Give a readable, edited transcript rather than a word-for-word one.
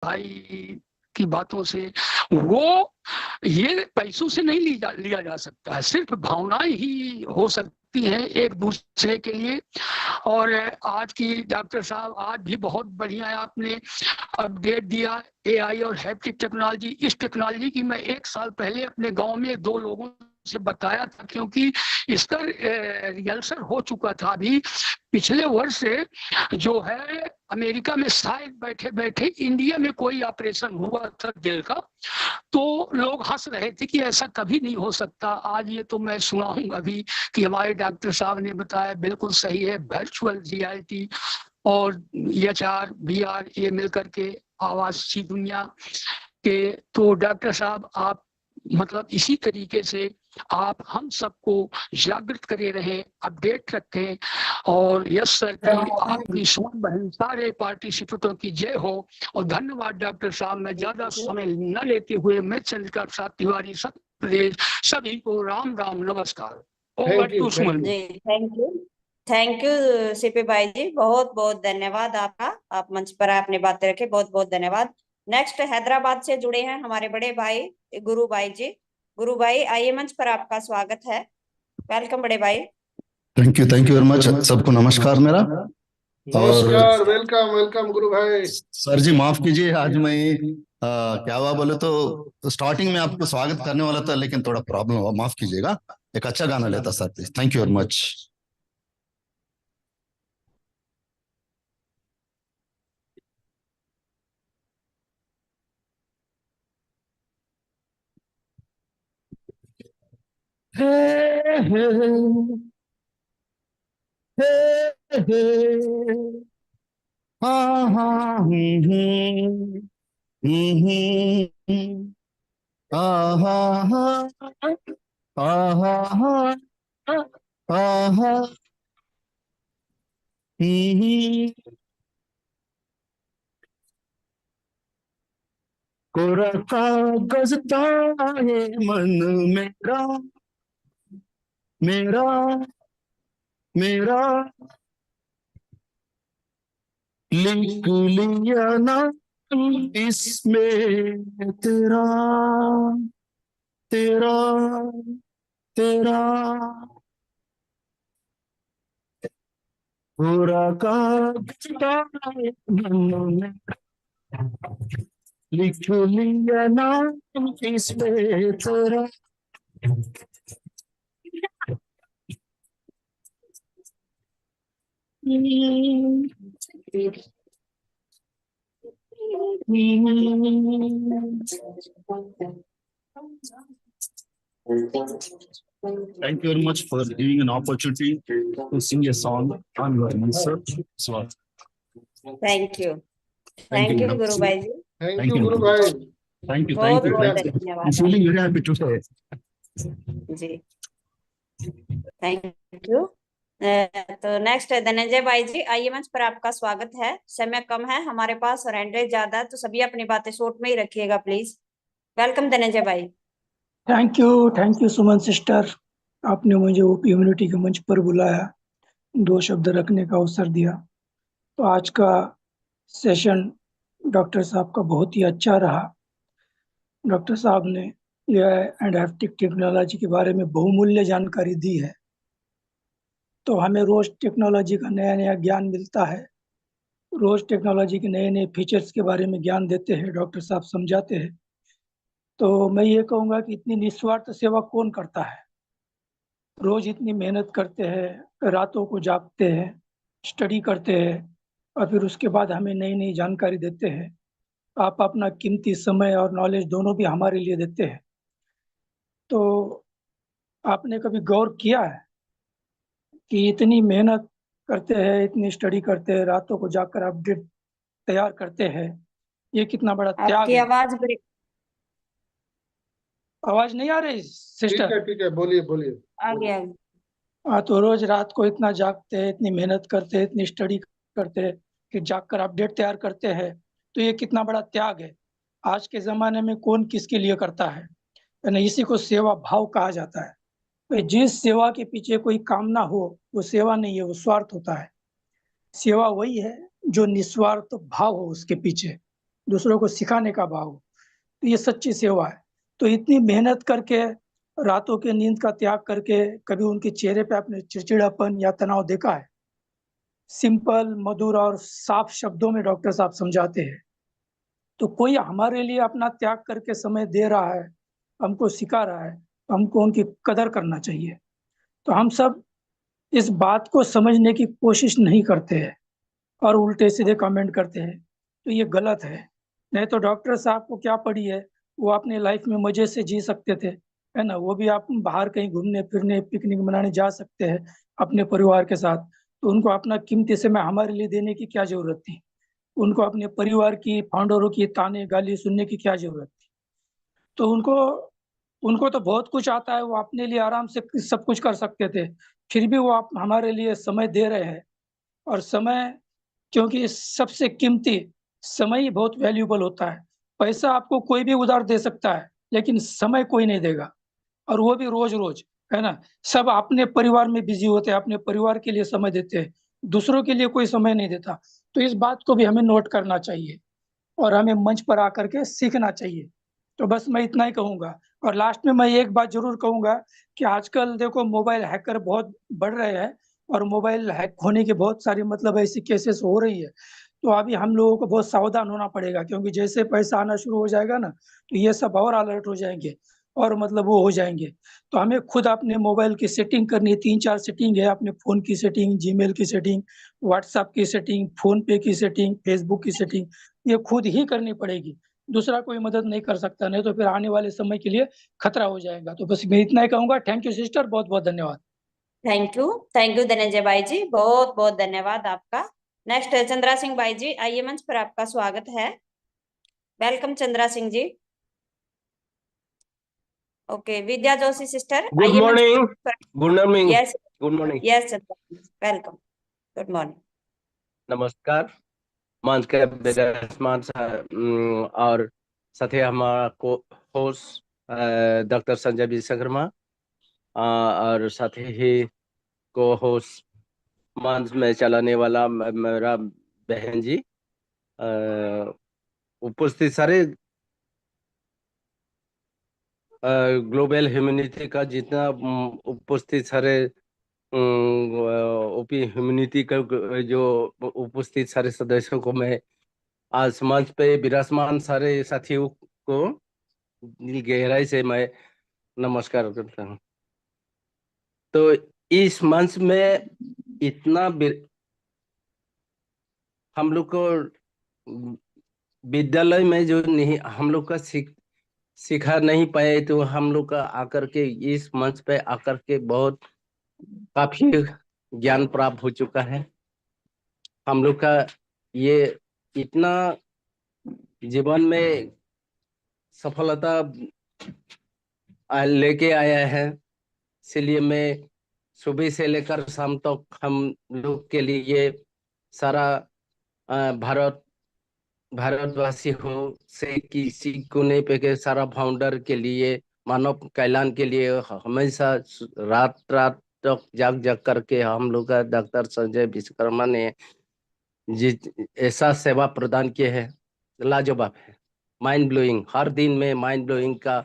भाई की बातों से, वो ये पैसों से नहीं लिया जा सकता है, सिर्फ भावनाएं ही हो सकती हैं एक दूसरे के लिए। और आज की डॉक्टर साहब आज भी बहुत बढ़िया आपने अपडेट दिया एआई और हैप्टिक टेक्नोलॉजी। इस टेक्नोलॉजी की मैं 1 साल पहले अपने गांव में 2 लोगों से बताया था, क्योंकि इसका रिहर्सल हो चुका था। अभी पिछले वर्ष जो है अमेरिका में शायद बैठे बैठे इंडिया में कोई ऑपरेशन हुआ था दिल का, तो लोग हंस रहे थे कि ऐसा कभी नहीं हो सकता। आज ये तो मैं सुना हूं अभी कि हमारे डॉक्टर साहब ने बताया, बिल्कुल सही है। वर्चुअल रियलिटी और एचआर वीआर ये मिलकर के आवाज़ दुनिया के, तो डॉक्टर साहब आप मतलब इसी तरीके से आप हम सबको जागृत करे रहे, अपडेट रखें। और यस सर की आपकी सोन बहन सारे पार्टिसिपेंटों की जय हो। और धन्यवाद डॉक्टर साहब। मैं ज्यादा समय न लेते हुए मैं चंद्रिका प्रसाद तिवारी प्रदेश सभी को राम राम नमस्कार। Over to Suman ji. Thank you CP भाई जी, बहुत बहुत धन्यवाद आपका। आप मंच पर आपने बातें रखे, बहुत बहुत धन्यवाद। नेक्स्ट हैदराबाद से जुड़े हैं हमारे बड़े भाई गुरु भाई जी। गुरु भाई आइए, मंच पर आपका स्वागत है। वेलकम बड़े भाई। Thank you very much. सबको नमस्कार मेरा। नमस्कार, वेलकम वेलकम गुरु भाई। सर जी माफ कीजिए, आज मैं क्या हुआ बोले तो स्टार्टिंग में आपको स्वागत करने वाला था, लेकिन थोड़ा प्रॉब्लम हुआ, माफ कीजिएगा। एक अच्छा गाना लेता sir please. Thank you very much. कोरा कागज ताए मन मेरा मेरा मेरा लिख लिया नाम इसमें तेरा तेरा तेरा। कोरा कागज ताए मन में लिख लिया नाम इसमें तेरा। Thank you very much for giving an opportunity to sing a song on your answer. Thank you गुरु भाई जी। थैंक यू गुरु भाई। Thank you. बहुत धन्यवाद। I'm feeling very happy today. जी थैंक यू। तो नेक्स्ट है धनंजय भाई जी, आइए मंच पर आपका स्वागत है। समय कम है हमारे पास और हैंडरेज ज्यादा है, तो सभी अपनी बातें शॉर्ट में ही रखिएगा प्लीज। वेलकम धनंजय भाई। थैंक यू सुमन सिस्टर, आपने मुझे ओपी यूनिटी के मंच पर बुलाया, 2 शब्द रखने का अवसर दिया। तो आज का सेशन डॉक्टर साहब का बहुत ही अच्छा रहा। डॉक्टर साहब ने एआई एंड हैप्टिक टेक्नोलॉजी के बारे में बहुमूल्य जानकारी दी है। तो हमें रोज टेक्नोलॉजी का नया नया ज्ञान मिलता है, रोज टेक्नोलॉजी के नए नए फीचर्स के बारे में ज्ञान देते हैं, डॉक्टर साहब समझाते हैं। तो मैं ये कहूँगा कि इतनी निस्वार्थ सेवा कौन करता है। रोज इतनी मेहनत करते हैं, रातों को जागते हैं, स्टडी करते हैं और फिर उसके बाद हमें नई नई जानकारी देते हैं। आप अपना कीमती समय और नॉलेज दोनों भी हमारे लिए देते हैं। तो आपने कभी गौर किया है कि इतनी मेहनत करते हैं, इतनी स्टडी करते हैं, रातों को जाकर अपडेट तैयार करते हैं, ये कितना बड़ा त्याग आपकी है। आवाज नहीं आ रही सिस्टर? ठीक है, बोलिए। आगे हाँ, तो रोज रात को इतना जागते हैं, इतनी मेहनत करते हैं, इतनी स्टडी करते हैं, फिर जागकर अपडेट तैयार करते हैं, तो ये कितना बड़ा त्याग है। आज के जमाने में कौन किसके लिए करता है, यानी इसी को सेवा भाव कहा जाता है। तो जिस सेवा के पीछे कोई कामना हो वो सेवा नहीं है, वो स्वार्थ होता है। सेवा वही है जो निस्वार्थ भाव हो उसके पीछे, दूसरों को सिखाने का भाव, तो ये सच्ची सेवा है। तो इतनी मेहनत करके, रातों की नींद का त्याग करके, कभी उनके चेहरे पे आपने चिड़चिड़ापन या तनाव देखा है? सिंपल, मधुर और साफ शब्दों में डॉक्टर साहब समझाते हैं। तो कोई हमारे लिए अपना त्याग करके समय दे रहा है, हमको सिखा रहा है, तो हमको उनकी कदर करना चाहिए। तो हम सब इस बात को समझने की कोशिश नहीं करते हैं और उल्टे सीधे कमेंट करते हैं, तो ये गलत है। नहीं तो डॉक्टर साहब को क्या पड़ी है, वो अपने लाइफ में मजे से जी सकते थे, है ना। वो भी आप बाहर कहीं घूमने फिरने, पिकनिक मनाने जा सकते हैं अपने परिवार के साथ। तो उनको अपना कीमती समय हमारे लिए देने की क्या जरूरत थी? उनको अपने परिवार की, फाउंडरों की ताने गाली सुनने की क्या जरूरत थी? तो उनको उनको तो बहुत कुछ आता है, वो अपने लिए आराम से सब कुछ कर सकते थे, फिर भी वो आप हमारे लिए समय दे रहे हैं। और समय, क्योंकि सबसे कीमती समय ही बहुत वैल्यूबल होता है। पैसा आपको कोई भी उधार दे सकता है, लेकिन समय कोई नहीं देगा, और वो भी रोज रोज, है ना। सब अपने परिवार में बिजी होते हैं, अपने परिवार के लिए समय देते हैं, दूसरों के लिए कोई समय नहीं देता। तो इस बात को भी हमें नोट करना चाहिए और हमें मंच पर आकर के सीखना चाहिए। तो बस मैं इतना ही कहूंगा। और लास्ट में मैं एक बात जरूर कहूंगा कि आजकल देखो मोबाइल हैकर बहुत बढ़ रहे हैं, और मोबाइल हैक होने की बहुत सारी मतलब ऐसी केसेस हो रही है। तो अभी हम लोगों को बहुत सावधान होना पड़ेगा, क्योंकि जैसे पैसा आना शुरू हो जाएगा ना, तो ये सब और अलर्ट हो जाएंगे और मतलब वो हो जाएंगे। तो हमें खुद अपने मोबाइल की सेटिंग करनी है। 3-4 सेटिंग है, अपने फोन की सेटिंग, जीमेल की सेटिंग, व्हाट्सएप की सेटिंग, फोन पे की सेटिंग, फेसबुक की सेटिंग, ये खुद ही करनी पड़ेगी। दूसरा कोई मदद नहीं कर सकता, नहीं तो फिर आने वाले समय के लिए खतरा हो जाएगा। तो बस मैं इतना ही कहूंगा। थैंक यू सिस्टर, बहुत बहुत धन्यवाद। थैंक यू धनंजय भाई जी, बहुत बहुत धन्यवाद आपका। नेक्स्ट चंद्रा सिंह भाई जी, आइए, मंच पर आपका स्वागत है। वेलकम चंद्रा सिंह जी। ओके, विद्या जोशी सिस्टर, गुड आइए मंच मॉर्निंग। पर। Good morning. Yes, good morning. Yes Chandra, welcome, good morning. नमस्कार। मंच के विराजमान और साथी हमारा को होस्ट डॉक्टर संजय विश्वकर्मा, और साथ ही को होस्ट मंच में चलाने वाला मेरा बहन जी, उपस्थित सारे ग्लोबल ह्यूमैनिटी का जितना उपस्थित सारे ओपी ह्यूमैनिटी का जो उपस्थित सारे सदस्यों को मैं आज मंच पे विराजमान सारे साथियों को दिल गहराई से मैं नमस्कार करता हूँ। तो इस मंच में इतना हम लोग को विद्यालय में जो नहीं हम लोग का सिखा नहीं पाए, तो हम लोग का आकर के इस मंच पे आकर के बहुत काफी ज्ञान प्राप्त हो चुका है। हम लोग का ये इतना जीवन में सफलता लेके आया है, इसलिए मैं सुबह से लेकर शाम तक हम लोग के लिए ये सारा भारतवासी हो से किसी कोने पे के सारा फाउंडर के लिए, मानव कल्याण के लिए हमेशा रात रात तक जाग जाग करके हम लोग का डॉक्टर संजय विश्वकर्मा ने जिस ऐसा सेवा प्रदान किए है, लाजवाब है, माइंड ब्लोइंग। हर दिन में माइंड ब्लोइंग का